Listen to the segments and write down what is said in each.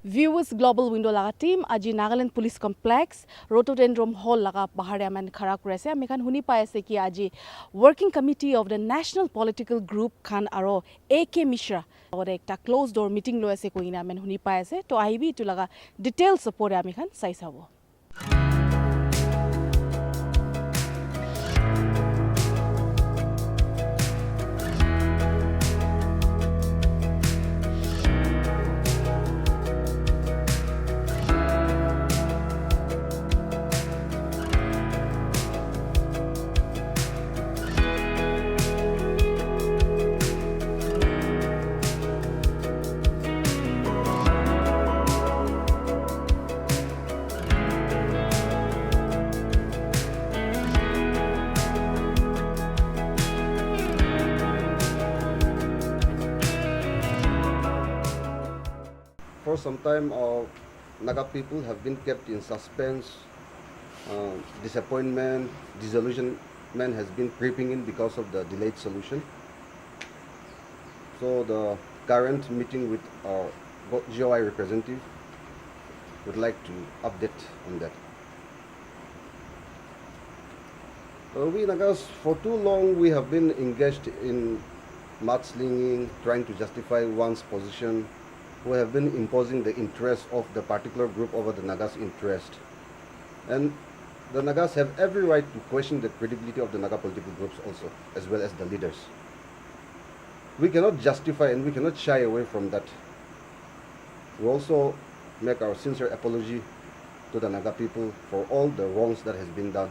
Viewers Global Window laga team aji Nagaland Police Complex Rhododendron Hall laga bahar aman khara kurese amikhan huni pai ase ki aji Working Committee of the National Political Group khan aro AK Mishra or ekta closed door meeting lo ase koina amen huni pai ase to ahibi tu laga details support amikhan sai sabo. For some time, our Naga people have been kept in suspense. Disappointment, disillusionment has been creeping in because of the delayed solution. So the current meeting with our GOI representative would like to update on that. We Nagas, for too long, we have been engaged in mudslinging, trying to justify one's position. We have been imposing the interest of the particular group over the Nagas' interest. And the Nagas have every right to question the credibility of the Naga political groups also, as well as the leaders. We cannot justify and we cannot shy away from that. We also make our sincere apology to the Naga people for all the wrongs that has been done.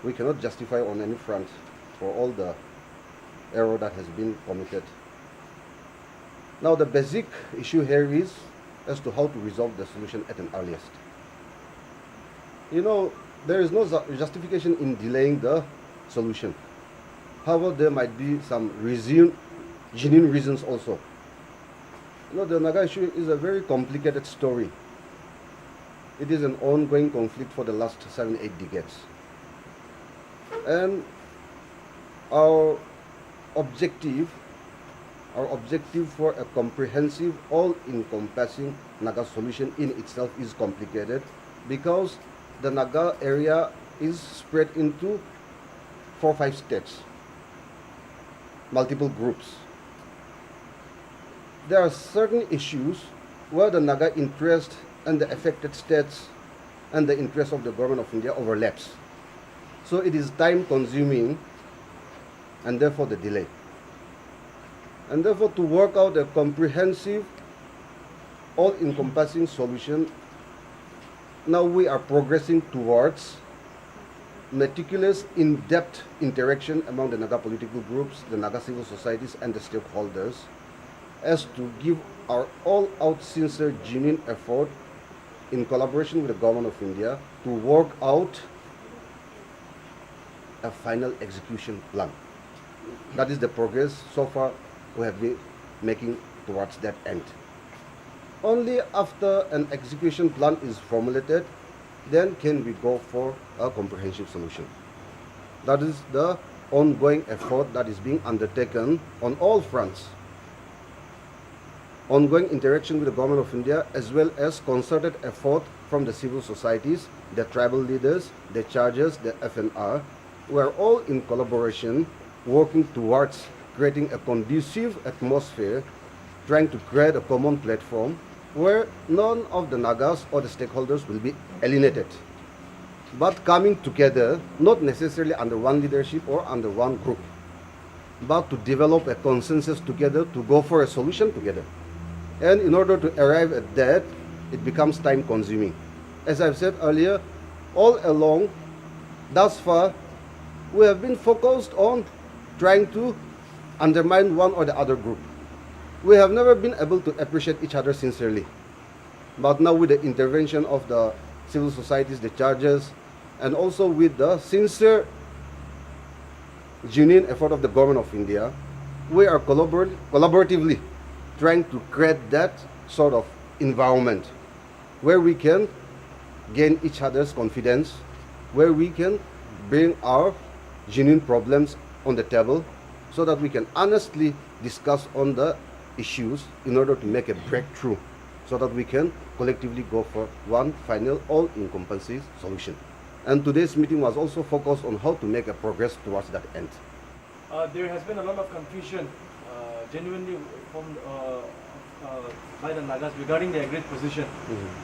We cannot justify on any front for all the error that has been committed. Now the basic issue here is as to how to resolve the solution at an earliest. You know, there is no justification in delaying the solution. However, there might be some genuine reasons also. You know, the Naga issue is a very complicated story. It is an ongoing conflict for the last 7-8 decades. And our objective for a comprehensive, all-encompassing Naga solution in itself is complicated because the Naga area is spread into 4 or 5 states, multiple groups. There are certain issues where the Naga interest and the affected states and the interest of the government of India overlaps. So it is time-consuming and therefore the delay. And therefore, to work out a comprehensive, all-encompassing solution, now we are progressing towards meticulous, in-depth interaction among the Naga political groups, the Naga civil societies, and the stakeholders, as to give our all-out, sincere, genuine effort in collaboration with the government of India to work out a final execution plan. That is the progress so far we have been making towards that end. Only after an execution plan is formulated, then can we go for a comprehensive solution. That is the ongoing effort that is being undertaken on all fronts. Ongoing interaction with the government of India, as well as concerted effort from the civil societies, the tribal leaders, the chargers, the FNR. We are all in collaboration working towards creating a conducive atmosphere, trying to create a common platform where none of the Nagas or the stakeholders will be alienated, but coming together, not necessarily under one leadership or under one group, but to develop a consensus together, to go for a solution together. And in order to arrive at that, it becomes time consuming. As I've said earlier, all along, thus far, we have been focused on trying to undermine one or the other group. We have never been able to appreciate each other sincerely. But now with the intervention of the civil societies, the chargers, and also with the sincere, genuine effort of the government of India, we are collaboratively trying to create that sort of environment where we can gain each other's confidence, where we can bring our genuine problems on the table so that we can honestly discuss on the issues in order to make a breakthrough so that we can collectively go for one final all-encompassing solution. And today's meeting was also focused on how to make a progress towards that end. There has been a lot of confusion, genuinely from by the Nagas regarding the agreed position.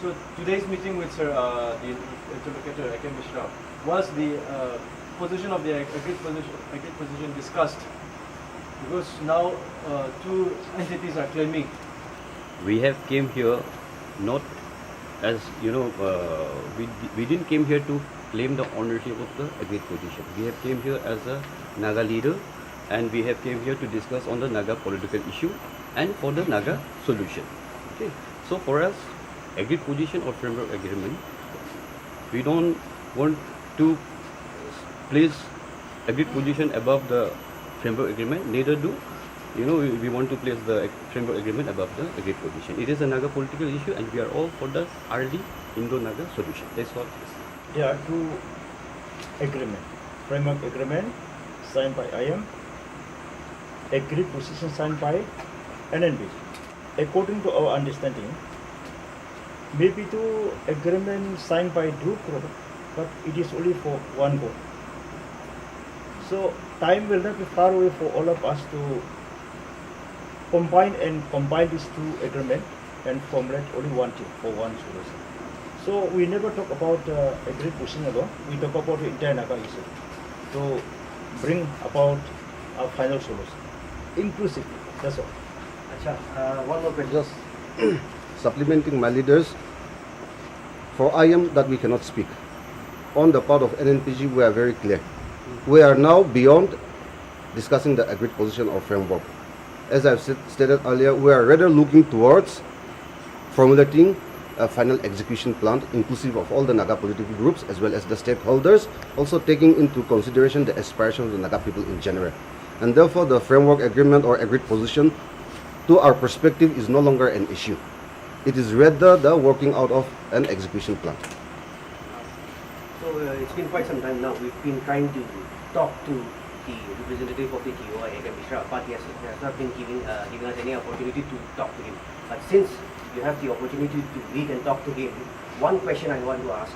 So today's meeting with Sir, the interlocutor Akem Mishra, was the position of the agreed position discussed? Because now two entities are claiming. We have came here not as we didn't came here to claim the ownership of the agreed position. We have came here as a Naga leader, and we have came here to discuss on the Naga political issue and for the Naga solution. Okay, so for us, agreed position or framework agreement, we don't want to place agreed position above the framework agreement. Neither do we want to place the framework agreement above the agreed position. It is a Naga political issue, and we are all for the early Indo-Naga solution. That's what it is. There are two agreements. Framework agreement signed by IM, agreed position signed by Nnpg. According to our understanding, maybe two agreements signed by two groups, but it is only for one goal. So time will not be far away for all of us to combine these two agreements and formulate only one team for one solution. So we never talk about agreed position alone. We talk about the entire Naga issue to bring about a final solution, inclusively. That's all. One more question. Just supplementing my leaders, for IM that we cannot speak. On the part of Nnpg, we are very clear. We are now beyond discussing the agreed position or framework. As I've stated earlier, we are rather looking towards formulating a final execution plan inclusive of all the Naga political groups as well as the stakeholders, also taking into consideration the aspirations of the Naga people in general. And therefore, the framework agreement or agreed position, to our perspective, is no longer an issue. It is rather the working out of an execution plan. So it's been quite some time now. We've been trying to talk to the representative of the TOI, Akem Mishra, but he has not been giving us any opportunity to talk to him. But since you have the opportunity to meet and talk to him, one question I want to ask: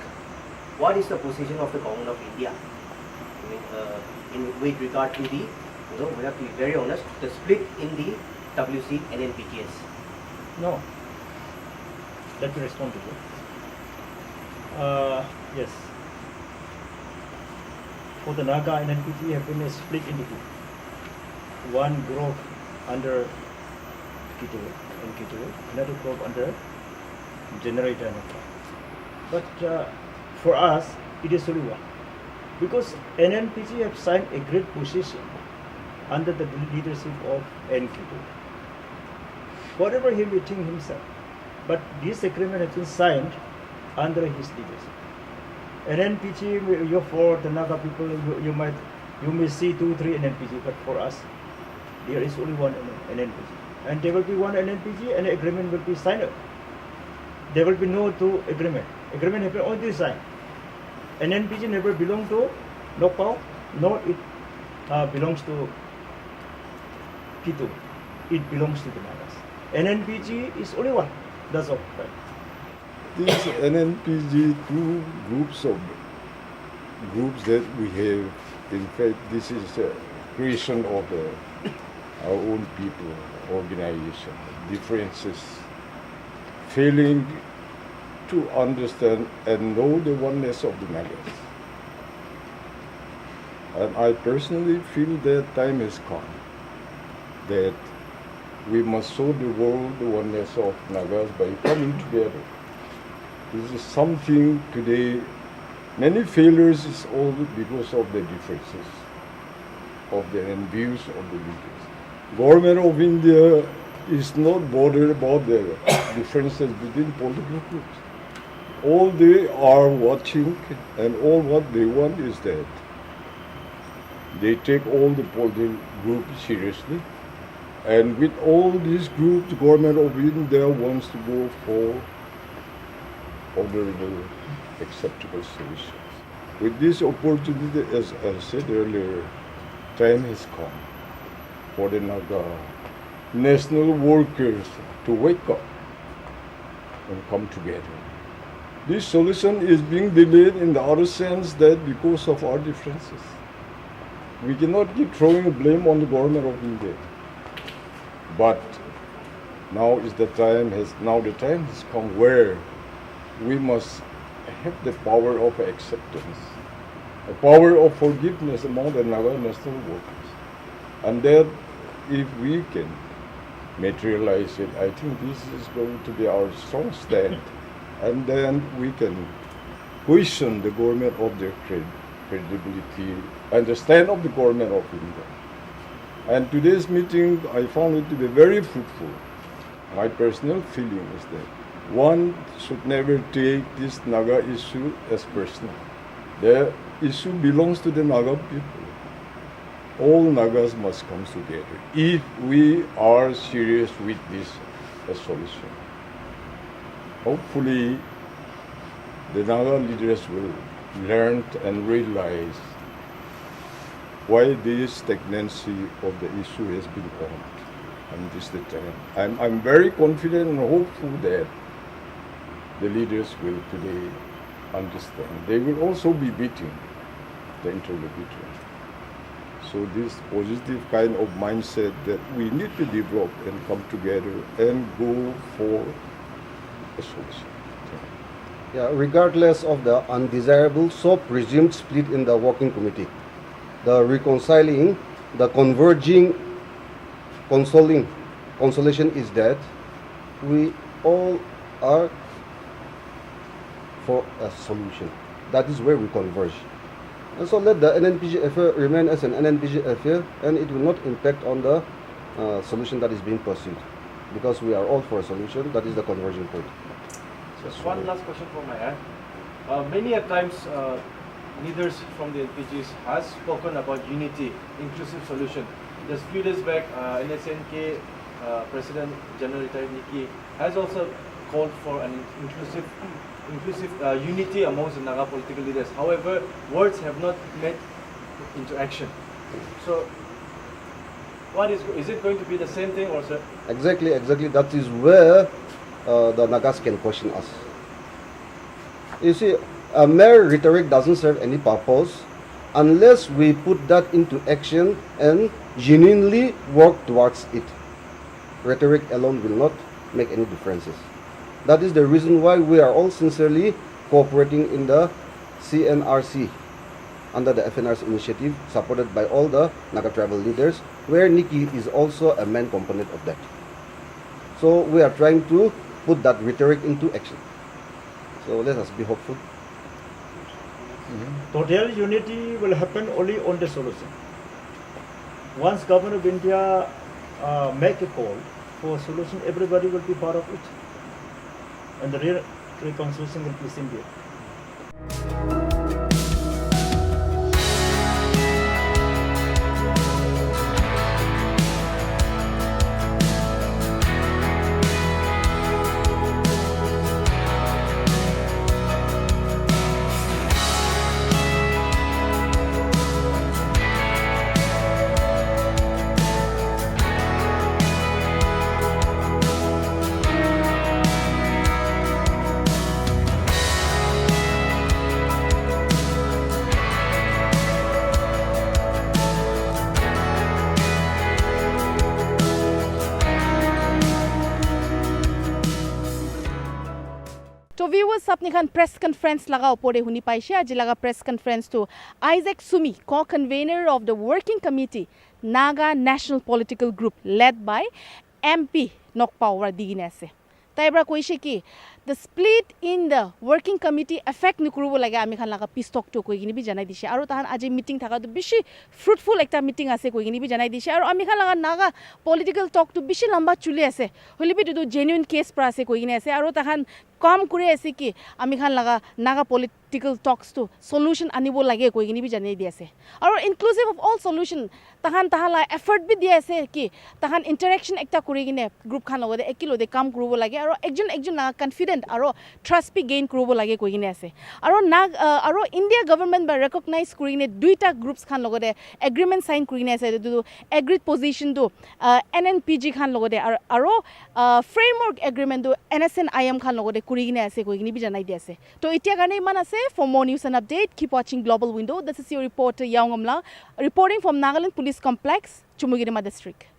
what is the position of the government of India? With regard to the, we have to be very honest, the split in the WC and NPGs. No. Let me respond to you. Yes. For the Naga and Nnpg have been split into two. One group under Kitwe and Kitwe, another group under Generator Naga. But for us, it is only one. Because Nnpg have signed a great position under the leadership of Nkitwe. Whatever he may think himself, but this agreement has been signed under his leadership. Nnpg, you for the Naga people, you may see 2-3 Nnpg, but for us, there is only one Nnpg, and there will be one Nnpg, and agreement will be signed. There will be no two agreement. Agreement have been only signed. Nnpg never belong to Nopal, nor it belongs to Kitu. It belongs to the Nagas. Nnpg is only one. That's all. Right. These Nnpg, two groups that we have, in fact, this is a creation of our own people, organization, differences, failing to understand and know the oneness of the Nagas. And I personally feel that time has come, that we must show the world the oneness of Nagas by coming together. This is something today, many failures is all because of the differences of the views of the leaders. Government of India is not bothered about the differences between political groups. All they are watching and all what they want is that they take all the political groups seriously. And with all these groups, the government of India wants to go for honorable, acceptable solutions. With this opportunity, as I said earlier, time has come for the Naga national workers to wake up and come together. This solution is being delayed in the other sense that because of our differences. We cannot keep throwing blame on the government of India. But now the time has come where we must have the power of acceptance, a power of forgiveness among the Naga national workers. And that if we can materialize it, I think this is going to be our strong stand. And then we can question the government of their credibility and the stand of the government of India. And today's meeting, I found it to be very fruitful. My personal feeling is that one should never take this Naga issue as personal. The issue belongs to the Naga people. All Nagas must come together if we are serious with this solution. Hopefully, the Naga leaders will learn and realize why this stagnancy of the issue has been on. And this is the time. I'm very confident and hopeful that the leaders will today understand. They will also be beating the interlocutor. So this positive kind of mindset that we need to develop and come together and go for a solution. Yeah, regardless of the undesirable so presumed split in the working committee, the reconciling, the converging, consolation is that we all are for a solution. That is where we converge. And so let the Nnpg affair remain as an Nnpg affair, and it will not impact on the solution that is being pursued, because we are all for a solution. That is the converging point. Just one last question from my end. Many a times, leaders from the Nnpgs has spoken about unity, inclusive solution. Just few days back, NSNK President General Rhetoric has also called for an inclusive unity amongst the Naga political leaders. However, words have not met into action. So, what is it going to be the same thing, or sir? Exactly. That is where the Nagas can question us. You see, a mere rhetoric doesn't serve any purpose unless we put that into action and genuinely work towards it. Rhetoric alone will not make any differences. That is the reason why we are all sincerely cooperating in the CNRC under the FNR's initiative, supported by all the Naga tribal leaders, where Nikki is also a main component of that. So we are trying to put that rhetoric into action. So let us be hopeful. Total unity will happen only on the solution. Once Government of India make a call for a solution, everybody will be part of it. And the real reconciliation will be simple. So viewers, apni khan press conference laga opore huni paise. Aji laga press conference to Isak Sumi, co-convener of the working committee, Naga National Political Group, led by MP Nokpawar digine ase. Taibra koise ki the split in the working committee affect nukurubo lage ami khan laga peace talk to koi gini bi janai dise. Aru tahan aji meeting thaka to bishi fruitful ekta meeting ase koi gini bi janai dise. Aru ami khan laga Naga political talk to bishi lamba chuli ase. Holi bi to genuine case pra ase koi gini ase. Aru tahan काम करे ऐसे कि आमी खान लगा Naga political talks तो solution आनिबो लगे कोई गनी भी जाने दिया से और इंक्लूसिव ऑफ ऑल सॉल्यूशन तहान ला एफर्ट भी दिया ऐसे कि तहान इंटरेक्शन एकता करे गिने ग्रुप खान लगो दे एक किलो दे काम करबो लगे और एकजन नागा कॉन्फिडेंस কনফিডেন্ট আৰু ট্ৰাষ্ট বি গেইন কৰিব লাগে কৈ কিনে আছে আৰু আৰু ইণ্ডিয়া গভৰ্ণমেণ্ট বা ৰেকগনাইজ কৰি কিনে দুইটা গ্ৰুপছ খান লগতে এগ্ৰিমেণ্ট চাইন কৰি কিনে আছে এইটো এগ্ৰিড পজিশ্যনটো Nnpg খান লগতে আৰু ফ্ৰেমৱৰ্ক এগ্ৰিমেণ্টটো NSNIM খান লগতে কৰি কিনে আছে কৈ কিনে জানাই দি আছে তো এতিয়া কাৰণে ইমান আছে for more news and update keep watching Global Window. This is your reporter Yaung Amla reporting from Nagaland Police Complex, Chumugirima District.